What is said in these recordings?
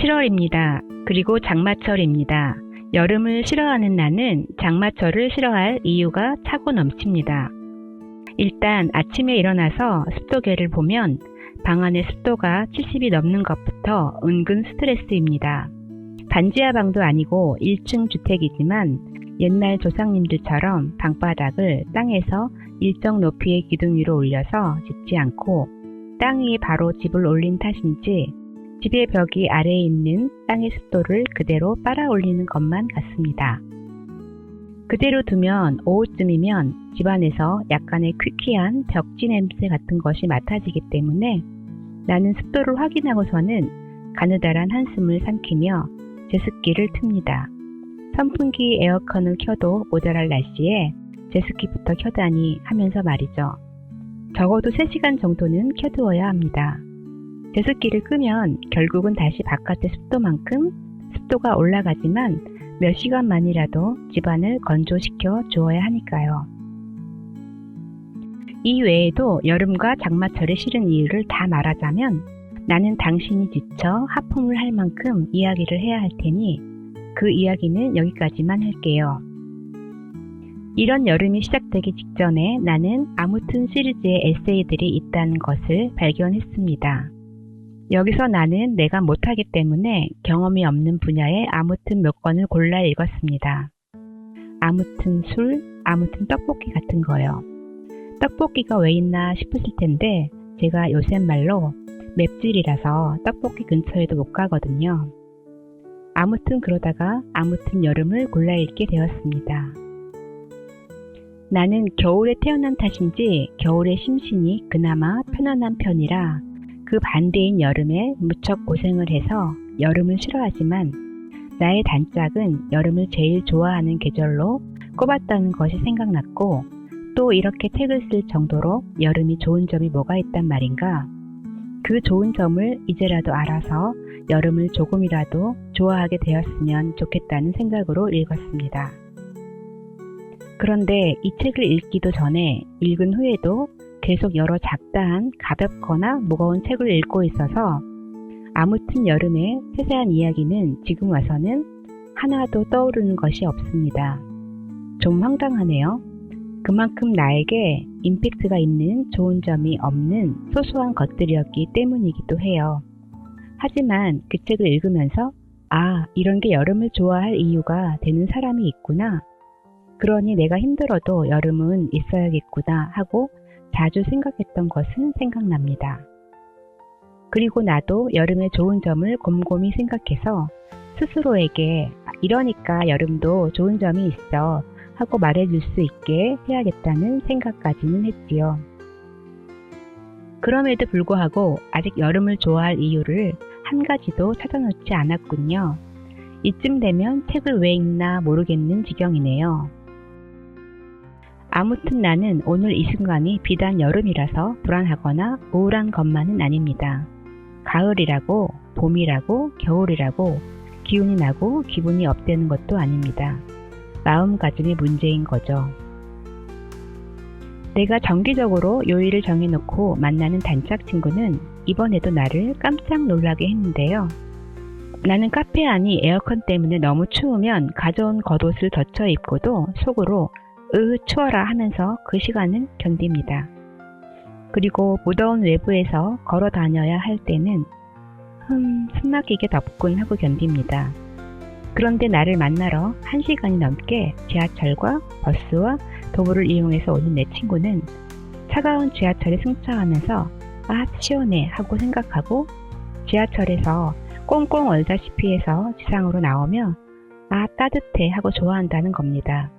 7월입니다. 그리고 장마철입니다. 여름을 싫어하는 나는 장마철을 싫어할 이유가 차고 넘칩니다. 일단 아침에 일어나서 습도계를 보면 방 안의 습도가 70이 넘는 것부터 은근 스트레스입니다. 반지하 방도 아니고 1층 주택이지만 옛날 조상님들처럼 방바닥을 땅에서 일정 높이의 기둥 위로 올려서 짓지 않고 땅 위에 바로 집을 올린 탓인지 집의 벽이 아래에 있는 땅의 습도를 그대로 빨아 올리는 것만 같습니다. 그대로 두면 오후쯤이면 집안에서 약간의 퀴퀴한 벽지 냄새 같은 것이 맡아지기 때문에 나는 습도를 확인하고서는 가느다란 한숨을 삼키며 제습기를 틉니다. 선풍기 에어컨을 켜도 모자랄 날씨에 제습기부터 켜다니 하면서 말이죠. 적어도 3시간 정도는 켜두어야 합니다. 제습기를 끄면 결국은 다시 바깥의 습도만큼 습도가 올라가지만 몇 시간만이라도 집안을 건조시켜 주어야 하니까요. 이 외에도 여름과 장마철이 싫은 이유를 다 말하자면 나는 당신이 지쳐 하품을 할 만큼 이야기를 해야 할 테니 그 이야기는 여기까지만 할게요. 이런 여름이 시작되기 직전에 나는 아무튼 시리즈의 에세이들이 있다는 것을 발견했습니다. 여기서 나는 내가 못하기 때문에 경험이 없는 분야의 아무튼 몇 권을 골라 읽었습니다. 아무튼 술, 아무튼 떡볶이 같은 거요. 떡볶이가 왜 있나 싶으실 텐데 제가 요새 말로 맵찔이라서 떡볶이 근처에도 못 가거든요. 아무튼 그러다가 아무튼 여름을 골라 읽게 되었습니다. 나는 겨울에 태어난 탓인지 겨울의 심신이 그나마 편안한 편이라 그 반대인 여름에 무척 고생을 해서 여름을 싫어하지만 나의 단짝은 여름을 제일 좋아하는 계절로 꼽았다는 것이 생각났고 또 이렇게 책을 쓸 정도로 여름이 좋은 점이 뭐가 있단 말인가. 그 좋은 점을 이제라도 알아서 여름을 조금이라도 좋아하게 되었으면 좋겠다는 생각으로 읽었습니다. 그런데 이 책을 읽기도 전에 읽은 후에도 계속 여러 잡다한 가볍거나 무거운 책을 읽고 있어서 아무튼 여름의 세세한 이야기는 지금 와서는 하나도 떠오르는 것이 없습니다. 좀 황당하네요. 그만큼 나에게 임팩트가 있는 좋은 점이 없는 소소한 것들이었기 때문이기도 해요. 하지만 그 책을 읽으면서 이런 게 여름을 좋아할 이유가 되는 사람이 있구나. 그러니 내가 힘들어도 여름은 있어야겠구나 하고 자주 생각했던 것은 생각납니다. 그리고 나도 여름의 좋은 점을 곰곰이 생각해서 스스로에게 이러니까 여름도 좋은 점이 있어 하고 말해줄 수 있게 해야겠다는 생각까지는 했지요. 그럼에도 불구하고 아직 여름을 좋아할 이유를 한 가지도 찾아놓지 않았군요. 이쯤 되면 책을 왜 읽나 모르겠는 지경이네요. 아무튼 나는 오늘 이 순간이 비단 여름이라서 불안하거나 우울한 것만은 아닙니다. 가을이라고, 봄이라고, 겨울이라고 기운이 나고 기분이 업되는 것도 아닙니다. 마음가짐의 문제인 거죠. 내가 정기적으로 요일을 정해놓고 만나는 단짝 친구는 이번에도 나를 깜짝 놀라게 했는데요. 나는 카페 안이 에어컨 때문에 너무 추우면 가져온 겉옷을 덧쳐 입고도 속으로 추워라 하면서 그 시간을 견딥니다. 그리고 무더운 외부에서 걸어 다녀야 할 때는 숨막히게 덥군 하고 견딥니다. 그런데 나를 만나러 1시간이 넘게 지하철과 버스와 도보를 이용해서 오는 내 친구는 차가운 지하철에 승차하면서 시원해 하고 생각하고 지하철에서 꽁꽁 얼다시피 해서 지상으로 나오며 따뜻해 하고 좋아한다는 겁니다.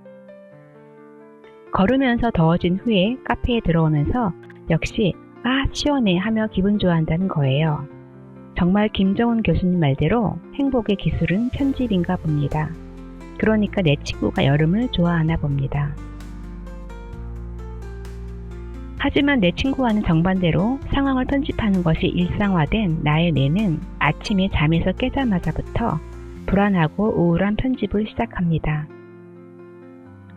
걸으면서 더워진 후에 카페에 들어오면서 역시 시원해 하며 기분 좋아한다는 거예요. 정말 김정은 교수님 말대로 행복의 기술은 편집인가 봅니다. 그러니까 내 친구가 여름을 좋아하나 봅니다. 하지만 내 친구와는 정반대로 상황을 편집하는 것이 일상화된 나의 뇌는 아침에 잠에서 깨자마자부터 불안하고 우울한 편집을 시작합니다.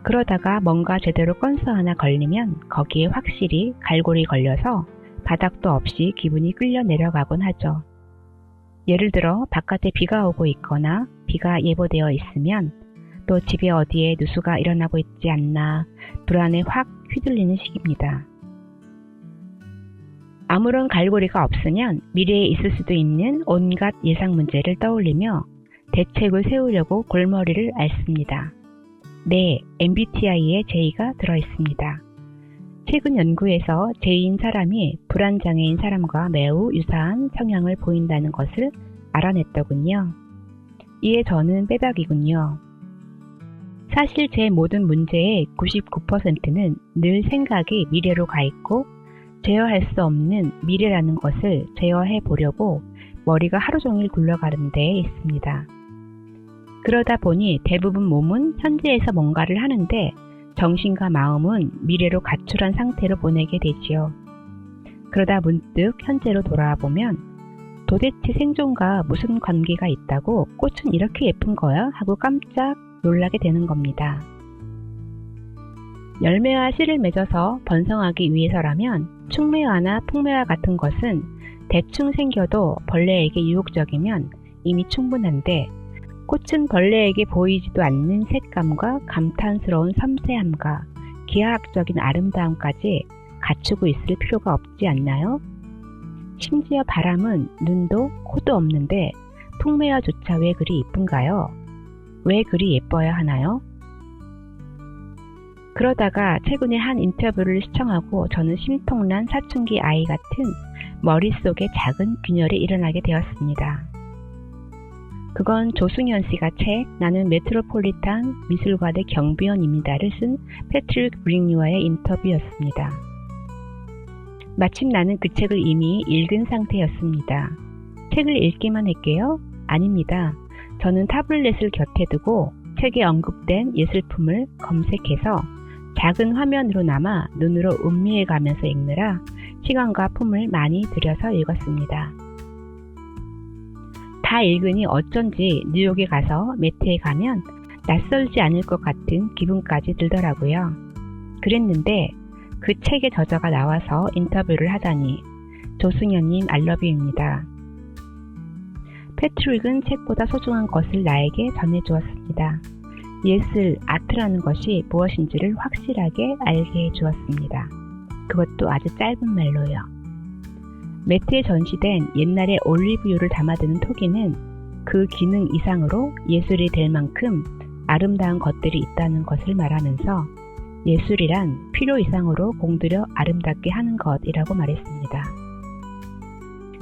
그러다가 뭔가 제대로 건서 하나 걸리면 거기에 확실히 갈고리 걸려서 바닥도 없이 기분이 끌려 내려가곤 하죠. 예를 들어 바깥에 비가 오고 있거나 비가 예보되어 있으면 또 집에 어디에 누수가 일어나고 있지 않나 불안에 확 휘둘리는 시기입니다. 아무런 갈고리가 없으면 미래에 있을 수도 있는 온갖 예상 문제를 떠올리며 대책을 세우려고 골머리를 앓습니다. 네, MBTI에 J가 들어있습니다. 최근 연구에서 J인 사람이 불안장애인 사람과 매우 유사한 성향을 보인다는 것을 알아냈더군요. 이에 저는 빼박이군요. 사실 제 모든 문제의 99%는 늘 생각이 미래로 가 있고 제어할 수 없는 미래라는 것을 제어해 보려고 머리가 하루 종일 굴러가는 데에 있습니다. 그러다 보니 대부분 몸은 현재에서 뭔가를 하는데 정신과 마음은 미래로 가출한 상태로 보내게 되지요. 그러다 문득 현재로 돌아와 보면 도대체 생존과 무슨 관계가 있다고 꽃은 이렇게 예쁜 거야? 하고 깜짝 놀라게 되는 겁니다. 열매와 씨를 맺어서 번성하기 위해서라면 충매화나 풍매화 같은 것은 대충 생겨도 벌레에게 유혹적이면 이미 충분한데 꽃은 벌레에게 보이지도 않는 색감과 감탄스러운 섬세함과 기하학적인 아름다움까지 갖추고 있을 필요가 없지 않나요? 심지어 바람은 눈도 코도 없는데 풍매화조차 왜 그리 이쁜가요? 왜 그리 예뻐야 하나요? 그러다가 최근에 한 인터뷰를 시청하고 저는 심통난 사춘기 아이 같은 머릿속에 작은 균열이 일어나게 되었습니다. 그건 조승현 씨가 책 나는 메트로폴리탄 미술관의 경비원입니다를 쓴 패트릭 브릭뉴와의 인터뷰였습니다. 마침 나는 그 책을 이미 읽은 상태였습니다. 책을 읽기만 했게요? 아닙니다. 저는 타블렛을 곁에 두고 책에 언급된 예술품을 검색해서 작은 화면으로나마 눈으로 음미해가면서 읽느라 시간과 품을 많이 들여서 읽었습니다. 다 읽으니 어쩐지 뉴욕에 가서 매트에 가면 낯설지 않을 것 같은 기분까지 들더라고요. 그랬는데 그 책의 저자가 나와서 인터뷰를 하다니 조승현님 알러뷰입니다. 패트릭은 책보다 소중한 것을 나에게 전해주었습니다. 예술, 아트라는 것이 무엇인지를 확실하게 알게 해주었습니다. 그것도 아주 짧은 말로요. 매트에 전시된 옛날의 올리브유를 담아두는 토기는 그 기능 이상으로 예술이 될 만큼 아름다운 것들이 있다는 것을 말하면서 예술이란 필요 이상으로 공들여 아름답게 하는 것이라고 말했습니다.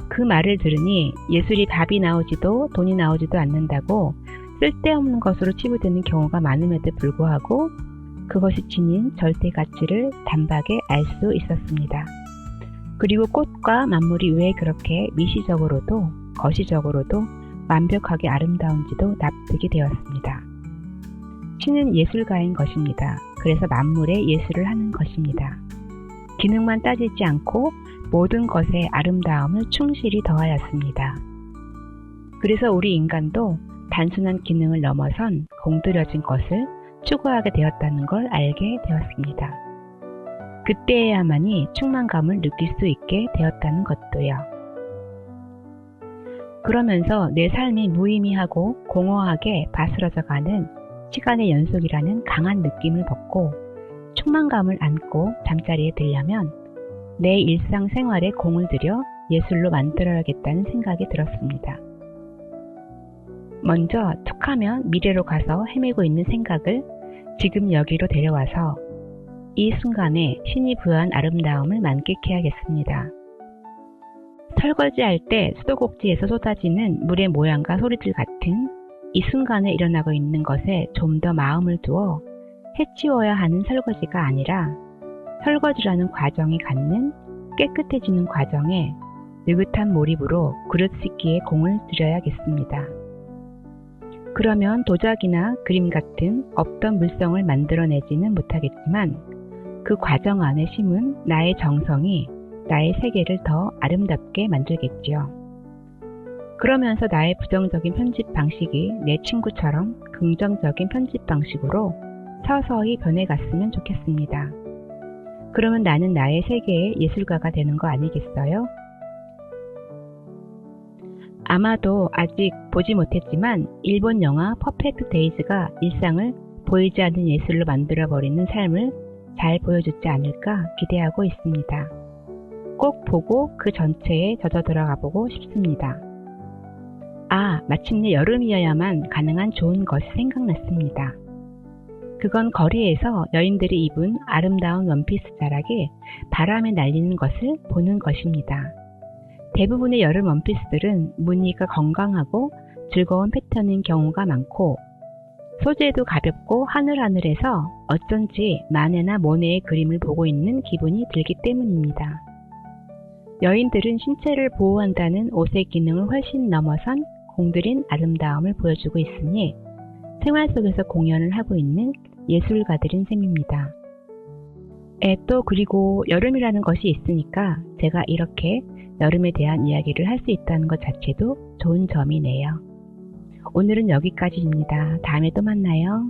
그 말을 들으니 예술이 밥이 나오지도 돈이 나오지도 않는다고 쓸데없는 것으로 치부되는 경우가 많음에도 불구하고 그것이 지닌 절대 가치를 단박에 알 수 있었습니다. 그리고 꽃과 만물이 왜 그렇게 미시적으로도 거시적으로도 완벽하게 아름다운지도 납득이 되었습니다. 신은 예술가인 것입니다. 그래서 만물에 예술을 하는 것입니다. 기능만 따지지 않고 모든 것에 아름다움을 충실히 더하였습니다. 그래서 우리 인간도 단순한 기능을 넘어선 공들여진 것을 추구하게 되었다는 걸 알게 되었습니다. 그때에야만이 충만감을 느낄 수 있게 되었다는 것도요. 그러면서 내 삶이 무의미하고 공허하게 바스러져가는 시간의 연속이라는 강한 느낌을 벗고 충만감을 안고 잠자리에 들려면 내 일상생활에 공을 들여 예술로 만들어야겠다는 생각이 들었습니다. 먼저 툭하면 미래로 가서 헤매고 있는 생각을 지금 여기로 데려와서 이 순간에 신이 부여한 아름다움을 만끽해야겠습니다. 설거지할 때 수도꼭지에서 쏟아지는 물의 모양과 소리들 같은 이 순간에 일어나고 있는 것에 좀 더 마음을 두어 해치워야 하는 설거지가 아니라 설거지라는 과정이 갖는 깨끗해지는 과정에 느긋한 몰입으로 그릇 씻기에 공을 들여야겠습니다. 그러면 도자기나 그림 같은 없던 물성을 만들어내지는 못하겠지만 그 과정 안에 심은 나의 정성이 나의 세계를 더 아름답게 만들겠지요. 그러면서 나의 부정적인 편집 방식이 내 친구처럼 긍정적인 편집 방식으로 서서히 변해갔으면 좋겠습니다. 그러면 나는 나의 세계의 예술가가 되는 거 아니겠어요? 아마도 아직 보지 못했지만 일본 영화 퍼펙트 데이즈가 일상을 보이지 않는 예술로 만들어버리는 삶을 잘 보여주지 않을까 기대하고 있습니다. 꼭 보고 그 전체에 젖어 들어가 보고 싶습니다. 마침내 여름이어야만 가능한 좋은 것이 생각났습니다. 그건 거리에서 여인들이 입은 아름다운 원피스 자락에 바람에 날리는 것을 보는 것입니다. 대부분의 여름 원피스들은 무늬가 건강하고 즐거운 패턴인 경우가 많고 소재도 가볍고 하늘하늘해서 어쩐지 마네나 모네의 그림을 보고 있는 기분이 들기 때문입니다. 여인들은 신체를 보호한다는 옷의 기능을 훨씬 넘어선 공들인 아름다움을 보여주고 있으니 생활 속에서 공연을 하고 있는 예술가들인 셈입니다. 또 그리고 여름이라는 것이 있으니까 제가 이렇게 여름에 대한 이야기를 할 수 있다는 것 자체도 좋은 점이네요. 오늘은 여기까지입니다. 다음에 또 만나요.